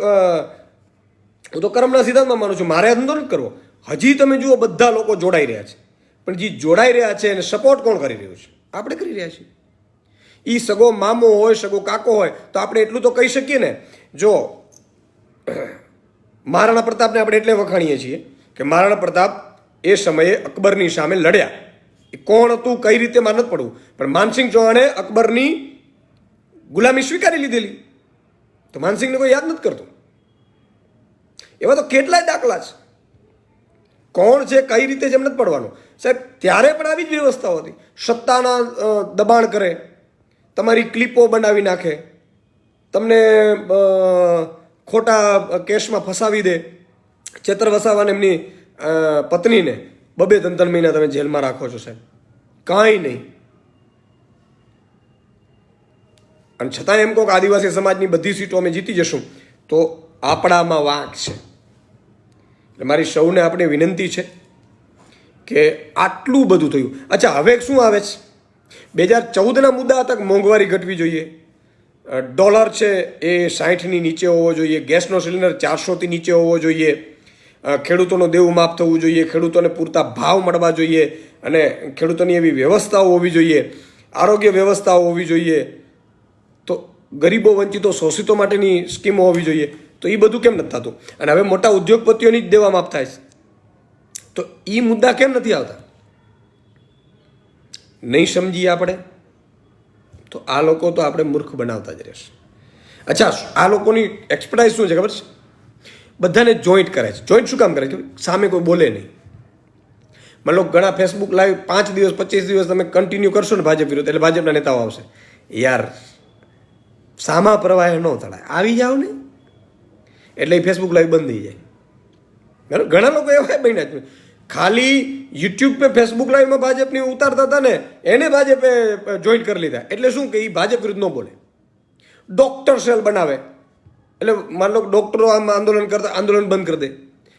હું તો કર્મના સિદ્ધાંતમાં માનું છું. મારે ધંધો નથી કરવો. હજી તમે જુઓ બધા લોકો જોડાઈ રહ્યા છે, પણ જે જોડાઈ રહ્યા છે એને સપોર્ટ કોણ કરી રહ્યું છે? આપણે કરી રહ્યા છીએ. એ સગો મામો હોય, સગો કાકો હોય, તો આપણે એટલું તો કહી શકીએ ને. જો મહારાણા પ્રતાપને આપણે એટલે વખાણીએ છીએ કે મહારાણા પ્રતાપ એ સમયે અકબરની સામે લડ્યા. એ કોણ હતું, કઈ રીતે માન નથી પડવું, પણ માનસિંહ ચૌહાણે અકબરની ગુલામી સ્વીકારી લીધેલી. તો માનસિંહને કોઈ યાદ નથી કરતું. એવા તો કેટલાય દાખલા છે. કોણ છે, કઈ રીતે જેમ નથી પડવાનું. સાહેબ ત્યારે પણ આવી જ વ્યવસ્થાઓ હતી. સત્તાના દબાણ કરે, તમારી ક્લિપો બનાવી નાખે, તમને ખોટા કેસમાં ફસાવી દે. ચેતર વસાવાને એમની પત્નીને 2-3 મહિના તમે જેલમાં રાખો છો સાહેબ, કાંઈ નહીં. અને છતાં એમ કહો કે આદિવાસી સમાજની બધી સીટો અમે જીતી જશું, તો આપણામાં વાંક છે. એટલે મારી સૌને આપણે વિનંતી છે કે આટલું બધું થયું. અચ્છા, હવે શું આવે છે? 2014ના મુદ્દા હતા કે મોંઘવારી ઘટવી જોઈએ, ડોલર છે એ 60ની નીચે હોવો જોઈએ, ગેસનો સિલિન્ડર 400થી નીચે હોવો જોઈએ, ખેડૂતોનું દેવું માફ થવું જોઈએ, ખેડૂતોને પૂરતા ભાવ મળવા જોઈએ, અને ખેડૂતોની એવી વ્યવસ્થાઓ હોવી જોઈએ, આરોગ્ય વ્યવસ્થાઓ હોવી જોઈએ, તો ગરીબો વંચિતો શોષિતો માટેની સ્કીમો હોવી જોઈએ. તો એ બધું કેમ નથી થતું? અને હવે મોટા ઉદ્યોગપતિઓની જ દેવા માફ થાય છે, તો એ મુદ્દા કેમ નથી આવતા? નહીં સમજીએ આપણે તો આ લોકો તો આપણે મૂર્ખ બનાવતા જ રહેશે. અચ્છા, આ લોકોની એક્સપર્ટાઇઝ શું છે ખબર છે? બધાને જોઈન્ટ કરે છે. જોઈન્ટ શું કામ કરે છે? સામે કોઈ બોલે નહીં. માનો ઘણા ફેસબુક લાઈવ 5 દિવસ 25 દિવસ તમે કન્ટિન્યુ કરશો ને ભાજપ વિરુદ્ધ, એટલે ભાજપના નેતાઓ આવશે. યાર સામા પ્રવાહે ન તળાય, આવી જાઓ ને, એટલે એ ફેસબુક લાઈવ બંધ થઈ જાય. બરાબર? ઘણા લોકો એવા બન્યા છે, ખાલી યુટ્યુબ પે ફેસબુક લાઈવમાં ભાજપની ઉતારતા હતા ને એને ભાજપે જોઈન્ટ કરી લીધા. એટલે શું કે એ ભાજપ વિરુદ્ધ ન બોલે. ડોક્ટર સેલ બનાવે, એટલે માન લો ડોક્ટરો આમ આંદોલન કરતા, આંદોલન બંધ કરી દે.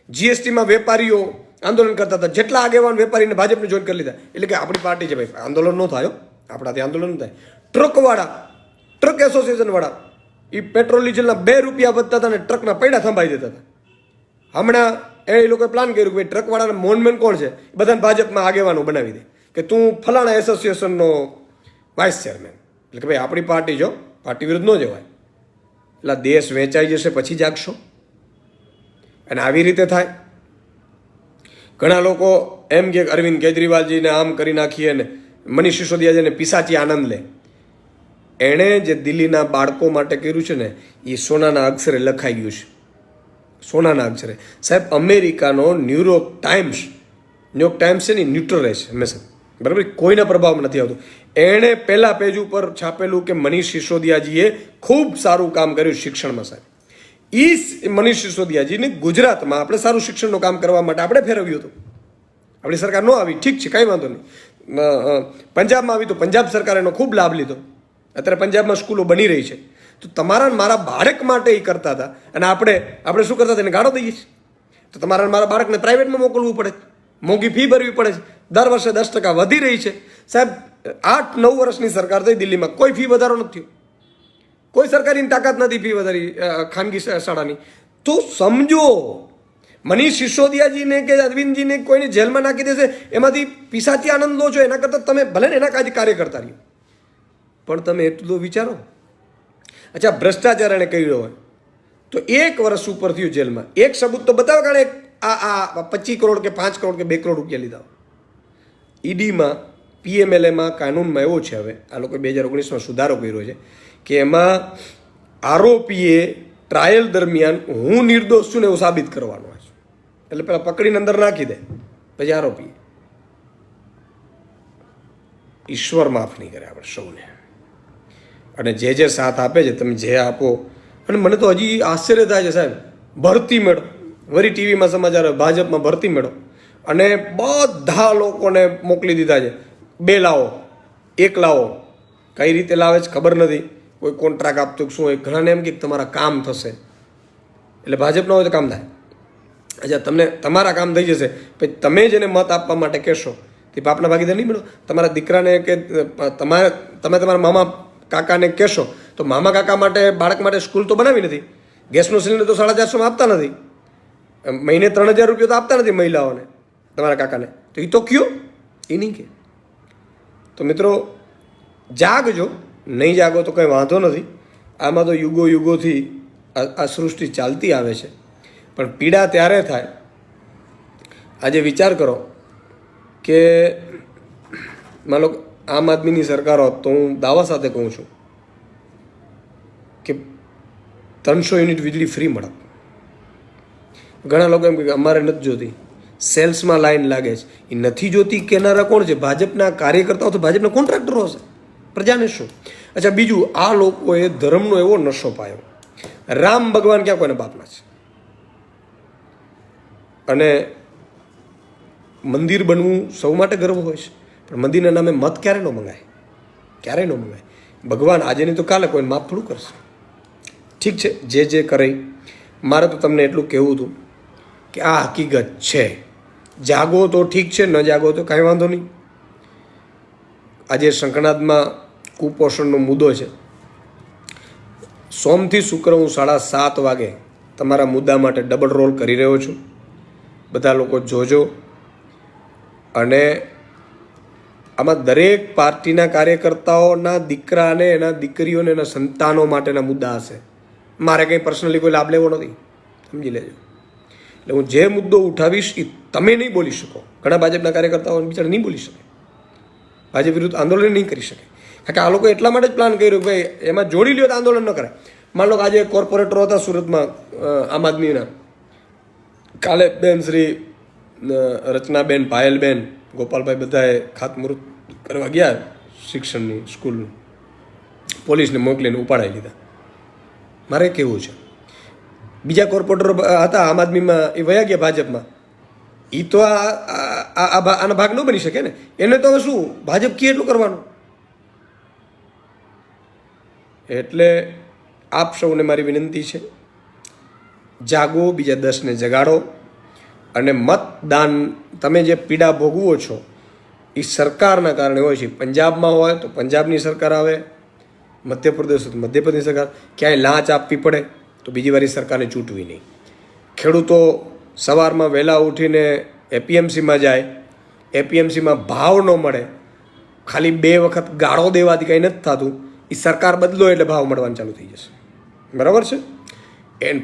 જીએસટીમાં વેપારીઓ આંદોલન કરતા હતા, જેટલા આગેવાન વેપારીને ભાજપને જોઈન કરી લીધા. એટલે કે આપણી પાર્ટી છે ભાઈ, આંદોલન ન થાય, આપણાથી આંદોલન ન થાય. ટ્રકવાળા, ટ્રક એસોસિએશન વાળા, એ પેટ્રોલ ડીઝલના 2 રૂપિયા વધતા હતા ને ટ્રકના પૈડા થંભાઈ દેતા હતા. હમણાં એ લોકોએ પ્લાન કર્યું કે ભાઈ ટ્રકવાળાના મોનમેન કોણ છે, બધાને ભાજપમાં આગેવાનો બનાવી દે કે તું ફલાણા એસોસિએશનનો વાઇસ ચેરમેન. એટલે કે ભાઈ આપણી પાર્ટી જો, પાર્ટી વિરુદ્ધ ન જવાય. એટલે દેશ વેચાઈ જશે પછી જાગશો. અને આવી રીતે થાય. ઘણા લોકો એમ કે અરવિંદ કેજરીવાલજીને આમ કરી નાખીએ ને મનીષ સિસોદિયાજીને પિસાચી આનંદ લે. એણે જે દિલ્હીના બાળકો માટે કર્યું છે ને એ સોનાના અક્ષરે લખાઈ ગયું છે. સોનાના અક્ષરે. સાહેબ અમેરિકાનો ન્યુયોર્ક ટાઈમ્સ છે ને ન્યુટ્રલ રહે છે હંમેશા, બરાબર, કોઈના પ્રભાવમાં નથી આવતું. એણે પહેલા પેજ ઉપર છાપેલું કે મનીષ સિસોદિયાજીએ ખૂબ સારું કામ કર્યું શિક્ષણમાં. સાહેબ એ મનીષ સિસોદિયાજીને ગુજરાતમાં આપણે સારું શિક્ષણનું કામ કરવા માટે આપણે ફેરવ્યું હતું. આપણી સરકાર ન આવી, ઠીક છે, કાંઈ વાંધો નહીં. પંજાબમાં આવી તો પંજાબ સરકારે એનો ખૂબ લાભ લીધો. અત્યારે પંજાબમાં સ્કૂલો બની રહી છે. તો તમારા મારા બાળક માટે એ કરતા હતા, અને આપણે શું કરતા હતા, એને ગાળો દઈએ છીએ. તો તમારા મારા બાળકને પ્રાઇવેટમાં મોકલવું પડે, મોંઘી ફી ભરવી પડે છે, દર વર્ષે 10% વધી રહી છે. સાહેબ 8-9 વર્ષની સરકાર થઈ દિલ્હીમાં, કોઈ ફી વધારો નથી થયો. કોઈ સરકારીની તાકાત નથી ફી વધારી ખાનગી શાળાની. તો સમજો, મનીષ સિસોદિયાજીને કે અરવિંદજીને કોઈને જેલમાં નાખી દેશે એમાંથી પિસાચી આનંદ લો છો, એના કરતાં તમે ભલે ને એના કાજે કાર્ય કરતા રહ્યો, પણ તમે એટલું તો વિચારો. અચ્છા, ભ્રષ્ટાચાર એણે કર્યો હોય તો 1 વર્ષ ઉપર થયું જેલમાં, એક સબૂત તો બતાવો કારણે આ 25 કરોડ કે 5 કરોડ કે 2 કરોડ રૂપિયા લીધા. ઈડીમાં PMLAમાં કાનૂનમાં એવો છે, હવે આ લોકો 2019માં સુધારો કર્યો છે કે એમાં આરોપીએ ટ્રાયલ દરમિયાન હું નિર્દોષ છું ને એવું સાબિત કરવાનું હોય છે. એટલે પેલા પકડીને અંદર નાખી દે, પછી આરોપીએ. ઈશ્વર માફ નહીં કરે આપણે સૌને. અને જે સાથ આપે છે, તમે જે આપો. અને મને તો હજી આશ્ચર્ય થાય છે સાહેબ, ભરતી મેળો, વરી ટીવીમાં સમાચાર આવે ભાજપમાં ભરતી મેળો, અને બધા લોકોને મોકલી દીધા છે. 2 લાવો, 1 લાવો. કઈ રીતે લાવે છે ખબર નથી, કોઈ કોન્ટ્રાક્ટ આપતું શું હોય. ઘણાને એમ કે તમારા કામ થશે, એટલે ભાજપ ન હોય તો કામ થાય. અચ્છા, તમને તમારા કામ થઈ જશે, પછી તમે જેને મત આપવા માટે કહેશો તે બાપના ભાગીદાર નહીં મળો. તમારા દીકરાને કે તમે તમારા મામા કાકાને કહેશો તો મામા કાકા માટે બાળક માટે સ્કૂલ તો બનાવી નથી, ગેસનો સિલિન્ડર તો 450 આપતા નથી, મહિને 3000 રૂપિયા તો આપતા નથી મહિલાઓને, તમારા કાકાને. તો એ તો કયો, એ નહીં કે. તો મિત્રો જાગજો, નહીં જાગો તો કંઈ વાંધો નથી. આમાં તો યુગોથી આ સૃષ્ટિ ચાલતી આવે છે. પણ પીડા ત્યારે થાય, આજે વિચાર કરો કે માનો આમ આદમીની સરકાર હોત તો હું દાવા સાથે કહું છું કે 300 યુનિટ વીજળી ફ્રી મળે. ઘણા લોકો એમ કહે કે અમારે નથી જોતી, સેલ્સમાં લાઈન લાગે છે. એ નથી જોતી કેનારા કોણ છે? ભાજપના કાર્યકર્તાઓ તો ભાજપના કોન્ટ્રાક્ટરો હશે. પ્રજાને શું? અચ્છા, બીજું, આ લોકોએ ધર્મનો એવો નશો પાયો. રામ ભગવાન ક્યાં કોઈને બાપના છે? અને મંદિર બનવું સૌ માટે ગર્વ હોય છે, પણ મંદિરના નામે મત ક્યારે ન મંગાય? ક્યારેય ન મંગાય. ભગવાન આજે નહીં તો કાલે કોઈને માફ થોડું કરશે. ઠીક છે, જે કરે. મારે તો તમને એટલું કહેવું હતું કે આ હકીકત છે. જાગો તો ઠીક છે, ન જાગો તો કાંઈ વાંધો નહીં. આજે શંખનાદમાં કુપોષણનો મુદ્દો છે. સોમથી શુક્ર હું 7:30 વાગે તમારા મુદ્દા માટે ડબલ રોલ કરી રહ્યો છું. બધા લોકો જોજો. અને આમાં દરેક પાર્ટીના કાર્યકર્તાઓના દીકરા અને એના દીકરીઓને એના સંતાનો માટેના મુદ્દા હશે. મારે કંઈ પર્સનલી કોઈ લાભ લેવો નથી, સમજી લેજો. એટલે હું જે મુદ્દો ઉઠાવીશ એ તમે નહીં બોલી શકો. ઘણા ભાજપના કાર્યકર્તાઓ બિચારા નહીં બોલી શકે, ભાજપ વિરુદ્ધ આંદોલન નહીં કરી શકે. કારણ કે આ લોકો એટલા માટે જ પ્લાન કર્યો કે ભાઈ એમાં જોડી લ્યો તો આંદોલન ન કરાય. માન લો કે આજે કોર્પોરેટરો હતા સુરતમાં આમ આદમીના, કાલે બેન શ્રી રચનાબેન, પાયલબેન, ગોપાલભાઈ બધાએ ખાતમુહૂર્ત કરવા ગયા શિક્ષણની સ્કૂલનું. પોલીસને મોકલીને ઉપાડાવી લીધા. મારે કેવું છે, બીજા કોર્પોરેટરો હતા આમ આદમીમાં, એ વયા ગયા ભાજપમાં. એ તો આના ભાગ ન બની શકે ને. એને તો હવે શું, ભાજપ કહે એટલું કરવાનું. એટલે આપ સૌને મારી વિનંતી છે, જાગો, બીજા 10ને જગાડો. અને મતદાન, તમે જે પીડા ભોગવો છો એ સરકારના કારણે હોય છે. પંજાબમાં હોય તો પંજાબની સરકાર આવે, મધ્યપ્રદેશ હોય તો મધ્યપ્રદેશની સરકાર. ક્યાંય લાંચ આપવી પડે તો બીજી વારી સરકારને ચૂંટવી નહીં. ખેડૂતો સવારમાં વહેલા ઉઠીને એપીએમસીમાં જાય, એપીએમસીમાં ભાવ ન મળે, ખાલી 2 વખત ગાળો દેવાથી કંઈ નથી થતું. એ સરકાર બદલો એટલે ભાવ મળવાનું ચાલુ થઈ જશે. બરાબર છે?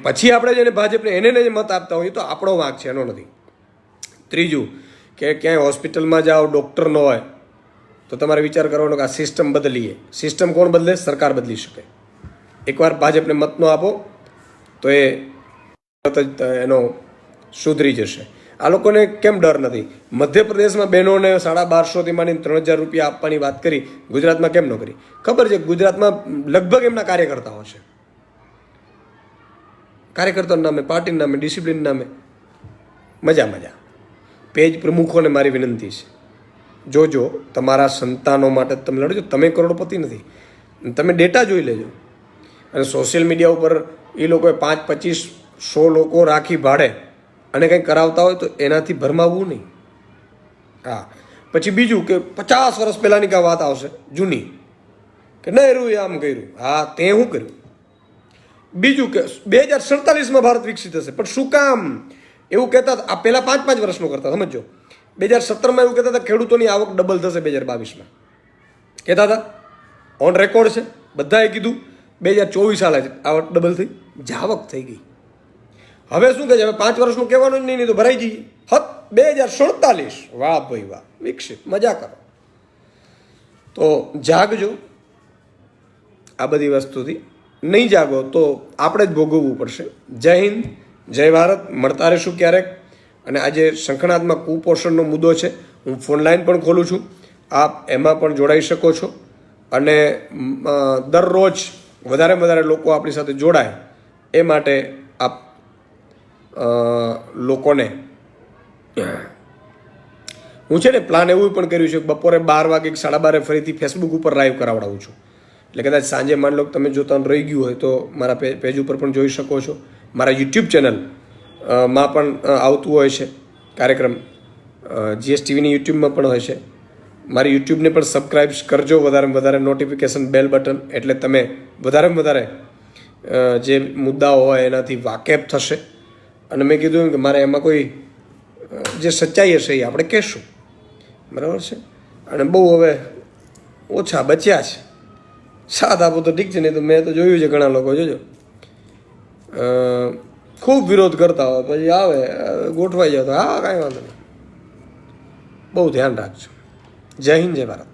પછી આપણે જેને ભાજપને એને જ મત આપતા હોઈએ તો આપણો વાંક છે, એનો નથી. ત્રીજું, કે ક્યાંય હોસ્પિટલમાં જાઓ, ડૉક્ટર ન હોય તો તમારે વિચાર કરવાનો કે આ સિસ્ટમ બદલીએ. સિસ્ટમ કોણ બદલે? સરકાર બદલી શકે. એકવાર ભાજપને મત ન આપો તો એ તરત જ એનો સુધરી જશે. આ લોકોને કેમ ડર નથી? મધ્યપ્રદેશમાં બહેનોને 1250થી માંડીને 3000 રૂપિયા આપવાની વાત કરી, ગુજરાતમાં કેમ ન કરી? ખબર છે, ગુજરાતમાં લગભગ એમના કાર્યકર્તાઓ છે. કાર્યકર્તાઓના નામે, પાર્ટીના નામે, ડિસિપ્લિન નામે મજા. પેજ પ્રમુખોને મારી વિનંતી છે, જોજો તમારા સંતાનો માટે તમે લડજો. તમે કરોડપતિ નથી, તમે ડેટા જોઈ લેજો. અને સોશિયલ મીડિયા ઉપર એ લોકોએ 5, 25, 100 લોકો રાખી ભાડે અને કંઈ કરાવતા હોય તો એનાથી ભરમાવવું નહીં. હા, પછી બીજું કે 50 વર્ષ પહેલાંની કાંઈ વાત આવશે જૂની, કે નહેરુએ આમ કર્યું. હા, તે શું કર્યું? બીજું કે 2047માં ભારત વિકસિત હશે. પણ શું કામ એવું કહેતા હતા? આ પહેલાં 5-5 વર્ષનું કરતા, સમજો. 2017માં એવું કહેતા હતા ખેડૂતોની આવક ડબલ થશે 2022માં, કહેતા હતા. ઓન રેકોર્ડ છે, બધાએ કીધું. 2024 હાલે છે, આવક ડબલ થઈ, જાવક થઈ ગઈ. હવે શું કહે છે? હવે 5 વર્ષનું કહેવાનું જ નહીં તો ભરાઈ જઈએ. 2047, વાહ ભાઈ વાહ, વિકસિત, મજા કરો. તો જાગજો આ બધી વસ્તુથી. નહીં જાગો તો આપણે જ ભોગવવું પડશે. જય હિન્દ, જય ભારત. મળતા રહીશું ક્યારેક. અને આજે શંખનાદમાં કુપોષણનો મુદ્દો છે, હું ફોન લાઈન પણ ખોલું છું, આપ એમાં પણ જોડાઈ શકો છો. અને દરરોજ વધારે લોકો આપણી સાથે જોડાય એ માટે આપ લોકોને, હું છે ને પ્લાન એવું પણ કર્યું છે, બપોરે 12 વાગે 12:30 ફરીથી ફેસબુક ઉપર લાઈવ કરાવડાવું છું. એટલે કદાચ સાંજે માન લો તમે જોતા રહી ગયું હોય તો મારા પેજ ઉપર પણ જોઈ શકો છો. મારા યુટ્યુબ ચેનલ માં પણ આવતું હોય છે કાર્યક્રમ, GSTVની યુટ્યુબમાં પણ હોય છે. મારી યુટ્યુબને પણ સબસ્ક્રાઈબ કરજો, વધારે નોટિફિકેશન બેલ બટન, એટલે તમે વધારે જે મુદ્દાઓ હોય એનાથી વાકેફ થશે. અને મેં કીધું કે મારે એમાં કોઈ જે સચ્ચાઈ હશે એ આપણે કહેશું, બરાબર છે. અને બહુ હવે ઓછા બચ્યા છે સાથ આપો તો ઠીક છે, નહીં તો મેં તો જોયું છે ઘણા લોકો જોજો ખૂબ વિરોધ કરતા હોય, પછી આવે ગોઠવાઈ જાય તો હા કાંઈ વાંધો નહીં. બહુ ધ્યાન રાખજો. જય હિન્દ, જય ભારત.